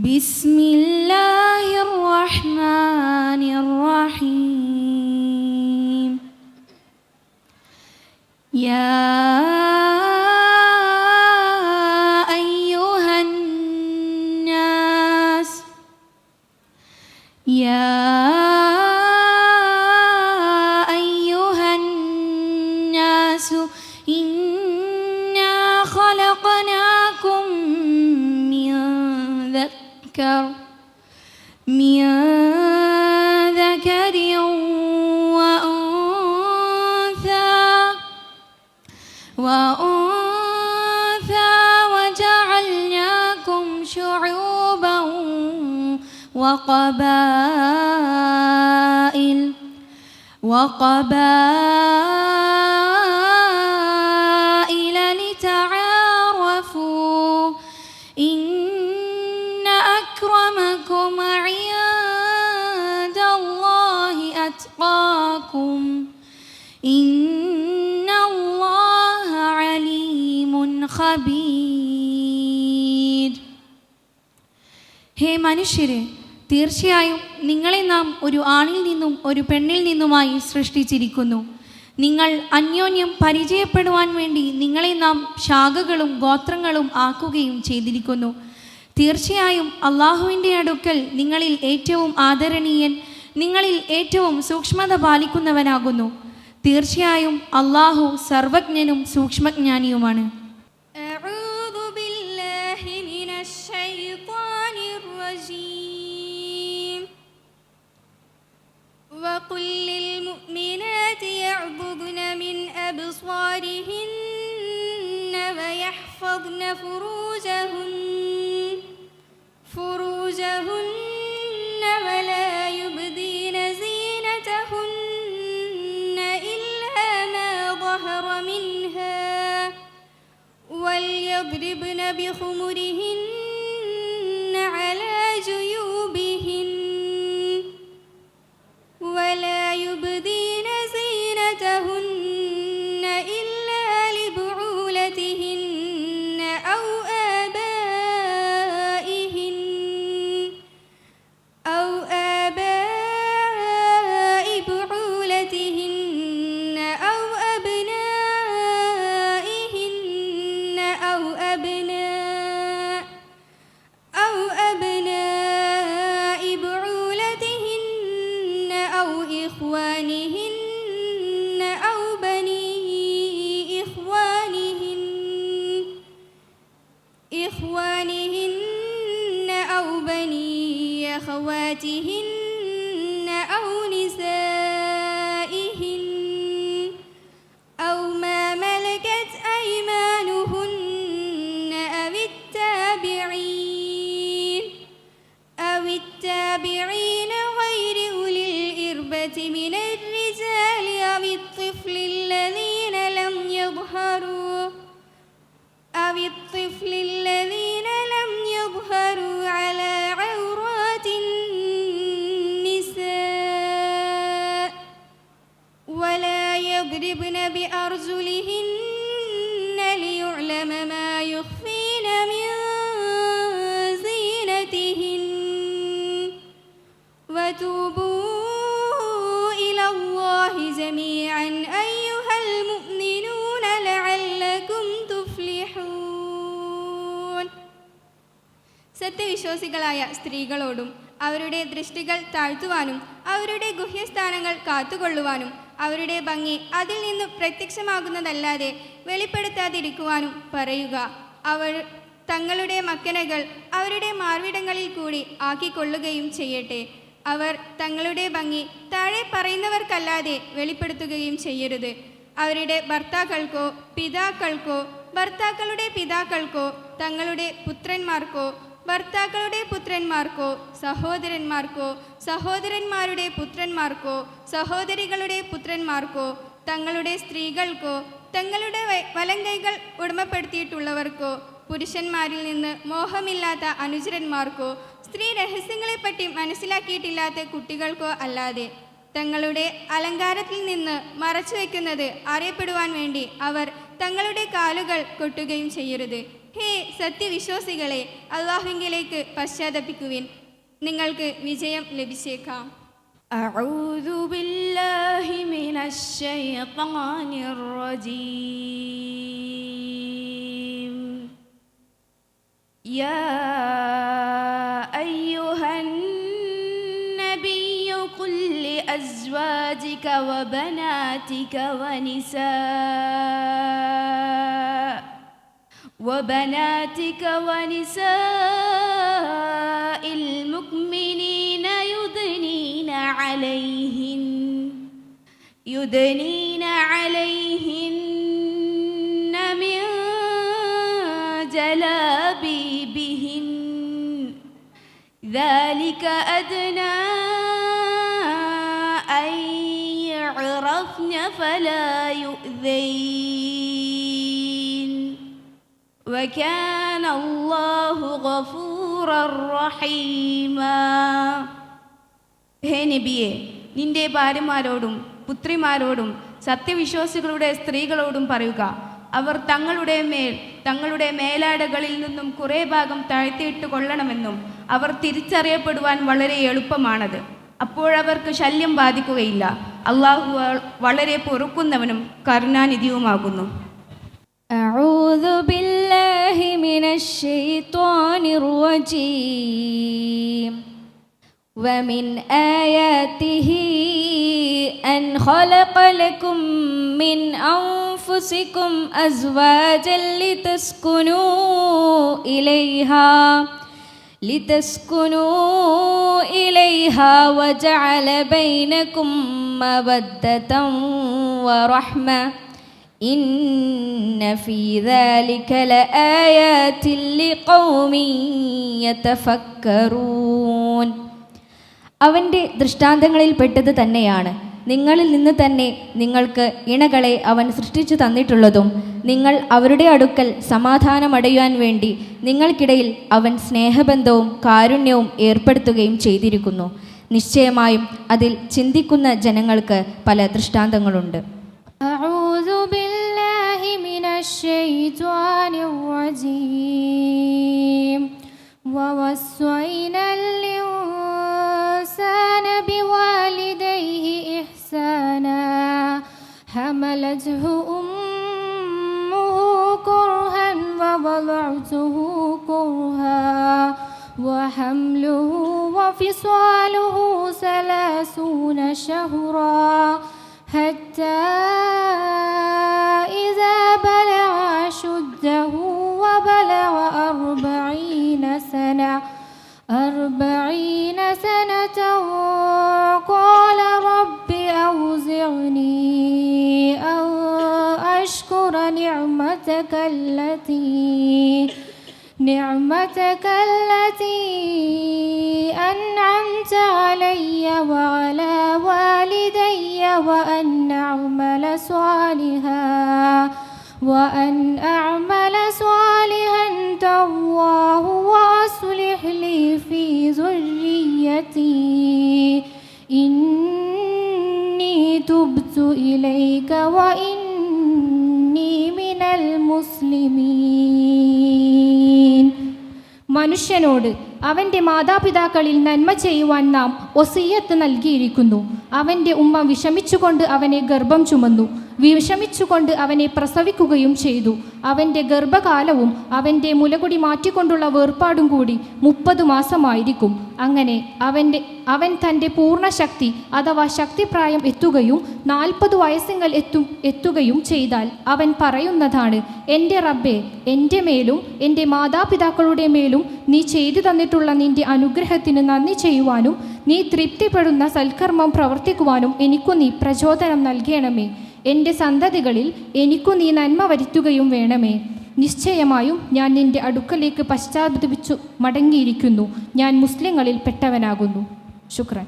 بسم الله الرحمن الرحيم. يا أيها الناس إنا خلقناكم من ذكر وأنثى وجعلناكم شعوبا وقبائل لتعارفوا إن أكرمكم عند الله أتقاكم إن الله عليم خبير. ഹേ മനുഷ്യരെ, തീർച്ചയായും നിങ്ങളെ നാം ഒരു ആണിൽ നിന്നും ഒരു പെണ്ണിൽ നിന്നുമായി സൃഷ്ടിച്ചിരിക്കുന്നു. നിങ്ങൾ അന്യോന്യം പരിചയപ്പെടുവാൻ വേണ്ടി നിങ്ങളെ നാം ശാഖകളും ഗോത്രങ്ങളും ആക്കുകയും ചെയ്തിരിക്കുന്നു. തീർച്ചയായും അള്ളാഹുവിൻ്റെ അടുക്കൽ നിങ്ങളിൽ ഏറ്റവും ആദരണീയൻ, നിങ്ങളിൽ ഏറ്റവും സൂക്ഷ്മത പാലിക്കുന്നവനാകുന്നു. തീർച്ചയായും അള്ളാഹു സർവജ്ഞനും സൂക്ഷ്മജ്ഞാനിയുമാണ്. وقل للمؤمنات يغضضن من أبصارهن ويحفظن فروجهن ولا يبدين زينتهن إلا ما ظهر منها وليضربن بخمرهن على جيوبهن ولا يبدين زينتهن إلا لبعولتهن أو آباء بعولتهن أو أبنائهن أو أبناء بعولتهن أو إخوانهن أو بني إخوانهن أو بني أخواتهن أو نسائهن أو ما ملكت أيمانهن أو التابعين غير أولي الإربة من الرجال أو الطفل الذين لم يظهروا على عورات النساء ولا يضربن بأرجلهن ليعلم ما يخفين من زينتهن وتوبوا إلى الله جميعا أيها المؤمنون لعلكم تفلحون. സത്യവിശ്വാസികളായ സ്ത്രീകളോടും അവരുടെ ദൃഷ്ടികൾ താഴ്ത്തുവാനും അവരുടെ ഗുഹ്യസ്ഥാനങ്ങൾ കാത്തുകൊള്ളുവാനും അവരുടെ ഭംഗി അതിൽ നിന്നും പ്രത്യക്ഷമാകുന്നതല്ലാതെ വെളിപ്പെടുത്താതിരിക്കുവാനും പറയുക. അവർ തങ്ങളുടെ മക്കനകൾ അവരുടെ മാർവിടങ്ങളിൽ കൂടി ആക്കിക്കൊള്ളുകയും ചെയ്യട്ടെ. അവർ തങ്ങളുടെ ഭംഗി താഴെ പറയുന്നവർക്കല്ലാതെ വെളിപ്പെടുത്തുകയും ചെയ്യരുത്. അവരുടെ ഭർത്താക്കൾക്കോ പിതാക്കൾക്കോ ഭർത്താക്കളുടെ പിതാക്കൾക്കോ തങ്ങളുടെ പുത്രന്മാർക്കോ ഭർത്താക്കളുടെ പുത്രന്മാർക്കോ സഹോദരന്മാർക്കോ സഹോദരന്മാരുടെ പുത്രന്മാർക്കോ സഹോദരികളുടെ പുത്രന്മാർക്കോ തങ്ങളുടെ സ്ത്രീകൾക്കോ തങ്ങളുടെ വലങ്കൈകൾ ഉടമപ്പെടുത്തിയിട്ടുള്ളവർക്കോ പുരുഷന്മാരിൽ നിന്ന് മോഹമില്ലാത്ത അനുചരന്മാർക്കോ സ്ത്രീ രഹസ്യങ്ങളെപ്പറ്റി മനസ്സിലാക്കിയിട്ടില്ലാത്ത കുട്ടികൾക്കോ അല്ലാതെ തങ്ങളുടെ അലങ്കാരത്തിൽ നിന്ന് മറച്ചു വയ്ക്കുന്നത് അറിയപ്പെടുവാൻ വേണ്ടി അവർ തങ്ങളുടെ കാലുകൾ കൊട്ടുകയും ചെയ്യരുത്. ഹേ സത്യവിശ്വാസികളെ, അള്ളാഹുവിലേക്ക് പശ്ചാത്തപിക്കുവിൻ, നിങ്ങൾക്ക് വിജയം ലഭിച്ചേക്കാം. أعوذ بالله من الشيطان الرجيم. يا أيها النبي قل لأزواجك وبناتك ونساء المؤمنين يدنين عليهن من جلابيبهن ذلك أدنى أن يعرفن فلا يؤذين وكان الله غفورا رحيما. ഹേ നബിയെ, നിന്റെ ഭാര്യമാരോടും പുത്രിമാരോടും സത്യവിശ്വാസികളുടെ സ്ത്രീകളോടും പറയുക, അവർ തങ്ങളുടെ മേലാടകളിൽ നിന്നും കുറേ ഭാഗം താഴ്ത്തിയിട്ട് കൊള്ളണമെന്നും അവർ തിരിച്ചറിയപ്പെടുവാൻ വളരെ എളുപ്പമാണത്. അപ്പോഴവർക്ക് ശല്യം ബാധിക്കുകയില്ല. അള്ളാഹു വളരെ പൊറുക്കുന്നവനും കരുണാനിധിയുമാകുന്നു. أعوذ بالله من الشيطان الرجيم. ومن آياته أن خلق لكم من أنفسكم أزواجا لتسكنوا إليها وجعل بينكم مودة ورحمة إن في ذلك لآيات لقوم يتفكرون. അവൻ്റെ ദൃഷ്ടാന്തങ്ങളിൽ പെട്ടത് തന്നെയാണ് നിങ്ങളിൽ നിന്ന് തന്നെ നിങ്ങൾക്ക് ഇണകളെ അവൻ സൃഷ്ടിച്ചു തന്നിട്ടുള്ളതും നിങ്ങൾ അവരുടെ അടുക്കൽ സമാധാനമടയുവാൻ വേണ്ടി നിങ്ങൾക്കിടയിൽ അവൻ സ്നേഹബന്ധവും കാരുണ്യവും ഏർപ്പെടുത്തുകയും ചെയ്തിരിക്കുന്നു. നിശ്ചയമായും അതിൽ ചിന്തിക്കുന്ന ജനങ്ങൾക്ക് പല ദൃഷ്ടാന്തങ്ങളുണ്ട്. أعوذ بالله من الشيطان الرجيم. ووصينا الإنسان بوالديه إحسانا حملته أمه كرها ووضعته كرها وحمله وفصاله 30 شهرا حتى إذا بلغ أشده وبلغ 40 سنة قال رب أوزعني أن أشكر نعمتك التي أنعمت علي وعلى والدي وأن أعمل صالحا ترضاه وأصلح لي في ذريتي إني تبت إليك وإني من المسلمين. മനുഷ്യനോട് അവൻ്റെ മാതാപിതാക്കളിൽ നന്മ ചെയ്യുവാൻ നാം വസിയ്യത്ത് നൽകിയിരിക്കുന്നു. അവൻ്റെ ഉമ്മ വിഷമിച്ചുകൊണ്ട് അവനെ ഗർഭം ചുമന്നു, വിഷമിച്ചുകൊണ്ട് അവനെ പ്രസവിക്കുകയും ചെയ്തു. അവൻ്റെ ഗർഭകാലവും അവൻ്റെ മുലകുടി മാറ്റിക്കൊണ്ടുള്ള വേർപാടും കൂടി 30 മാസമായിരിക്കും. അങ്ങനെ അവൻ തൻ്റെ പൂർണ്ണശക്തി അഥവാ ശക്തിപ്രായം എത്തുകയും 40 വയസ്സിങ്കൽ എത്തുകയും ചെയ്താൽ അവൻ പറയുന്നതാണ്, എൻ്റെ റബ്ബേ, എൻ്റെ മേലും എൻ്റെ മാതാപിതാക്കളുടെ മേലും നീ ചെയ്തു തന്നിട്ടുള്ള നിൻ്റെ അനുഗ്രഹത്തിന് നന്ദി ചെയ്യുവാനും നീ തൃപ്തിപ്പെടുന്ന സൽക്കർമ്മം പ്രവർത്തിക്കുവാനും എനിക്കു നീ പ്രചോദനം നൽകണമേ. എൻ്റെ സന്തതികളിൽ എനിക്കു നീ നന്മ വരുത്തുകയും വേണമേ. നിശ്ചയമായും ഞാൻ നിൻ്റെ അടുക്കലേക്ക് പശ്ചാത്തപിച്ചു മടങ്ങിയിരിക്കുന്നു. ഞാൻ മുസ്ലിങ്ങളിൽ പെട്ടവനാകുന്നു. ശുക്രൻ.